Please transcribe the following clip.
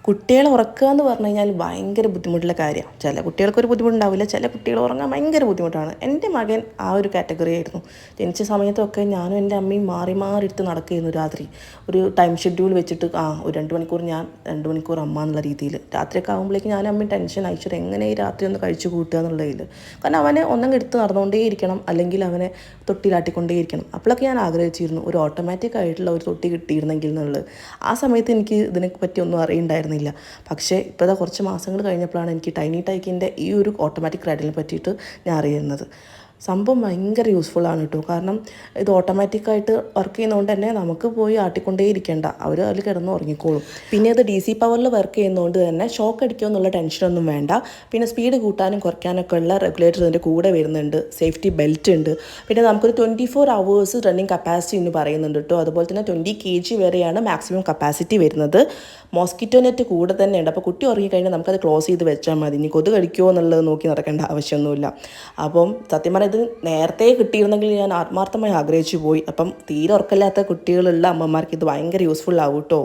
കുട്ടികളെ ഉറക്കുക എന്ന് പറഞ്ഞു കഴിഞ്ഞാൽ ഭയങ്കര ബുദ്ധിമുട്ടുള്ള കാര്യമാണ്. ചില കുട്ടികൾക്കൊരു ബുദ്ധിമുട്ടുണ്ടാവില്ല, ചില കുട്ടികൾ ഉറങ്ങാൻ ഭയങ്കര ബുദ്ധിമുട്ടാണ്. എൻ്റെ മകൻ ആ ഒരു കാറ്റഗറി ആയിരുന്നു. ജനിച്ച സമയത്തൊക്കെ ഞാനും എൻ്റെ അമ്മയും മാറി മാറി എടുത്ത് നടക്കുകയായിരുന്നു രാത്രി. ഒരു ടൈം ഷെഡ്യൂൾ വെച്ചിട്ട് ഒരു 2 മണിക്കൂർ ഞാൻ, 2 മണിക്കൂർ അമ്മ എന്നുള്ള രീതിയിൽ. രാത്രിയൊക്കെ ആകുമ്പോഴേക്കും ഞാനും അമ്മയും ടെൻഷൻ അയച്ചിട്ട് എങ്ങനെ ഈ രാത്രി ഒന്ന് കഴിച്ചു കൂട്ടുക എന്നുള്ളതിൽ. കാരണം അവനെ ഒന്നെങ്കിൽ എടുത്ത് നടന്നുകൊണ്ടേയിരിക്കണം, അല്ലെങ്കിൽ അവനെ തൊട്ടിലാട്ടിക്കൊണ്ടേയിരിക്കണം. അപ്പോഴൊക്കെ ഞാൻ ആഗ്രഹിച്ചിരുന്നു ഒരു ഓട്ടോമാറ്റിക് ആയിട്ടുള്ള ഒരു തൊട്ടി കിട്ടിയിരുന്നെങ്കിൽ എന്നുള്ളത്. ആ സമയത്ത് എനിക്ക് ഇതിനെ പറ്റി ഒന്നും അറിയണ്ടായിരുന്നില്ല. പക്ഷേ ഇപ്പോഴത്തെ കുറച്ച് മാസങ്ങൾ കഴിഞ്ഞപ്പോഴാണ് എനിക്ക് ടൈനി ടൈക്കിൻ്റെ ഈ ഒരു ഓട്ടോമാറ്റിക് റൈഡിനെ പറ്റിയിട്ട് ഞാൻ അറിയുന്നത്. സംഭവം ഭയങ്കര യൂസ്ഫുള്ളാണ് കേട്ടോ. കാരണം ഇത് ഓട്ടോമാറ്റിക്കായിട്ട് വർക്ക് ചെയ്യുന്നതുകൊണ്ട് തന്നെ നമുക്ക് പോയി ആട്ടിക്കൊണ്ടേ ഇരിക്കേണ്ട, അവർ അതിൽ കിടന്ന് ഉറങ്ങിക്കോളും. പിന്നെ അത് DC പവറിൽ വർക്ക് ചെയ്യുന്നതുകൊണ്ട് തന്നെ ഷോക്ക് അടിക്കുമോ എന്നുള്ള ടെൻഷനൊന്നും വേണ്ട. പിന്നെ സ്പീഡ് കൂട്ടാനും കുറയ്ക്കാനൊക്കെ ഉള്ള റെഗുലേറ്റർ ഇതിൻ്റെ കൂടെ വരുന്നുണ്ട്, സേഫ്റ്റി ബെൽറ്റ് ഉണ്ട്. പിന്നെ നമുക്കൊരു 24 hours റണ്ണിങ് കപ്പാസിറ്റി എന്ന് പറയുന്നുണ്ട് കേട്ടോ. അതുപോലെ തന്നെ 20 kg വരെയാണ് മാക്സിമം കപ്പാസിറ്റി വരുന്നത്. മോസ്കിറ്റോ നെറ്റ് കൂടെ തന്നെ ഉണ്ട്. അപ്പോൾ കുട്ടി ഉറങ്ങിക്കഴിഞ്ഞാൽ നമുക്കത് ക്ലോസ് ചെയ്ത് വെച്ചാൽ മതി. ഇനി കൊതു കടിക്കുമോ എന്നുള്ളത് നോക്കി നടക്കേണ്ട ആവശ്യമൊന്നുമില്ല. അപ്പം സത്യം പറഞ്ഞാൽ ഇത് നേരത്തെ കിട്ടിയിരുന്നെങ്കിൽ ഞാൻ ആത്മാർത്ഥമായി ആഗ്രഹിച്ചു പോയി. അപ്പം തീരെ ഉറക്കമില്ലാത്ത കുട്ടികളുള്ള അമ്മമാർക്ക് ഇത് ഭയങ്കര യൂസ്ഫുൾ ആവും കേട്ടോ.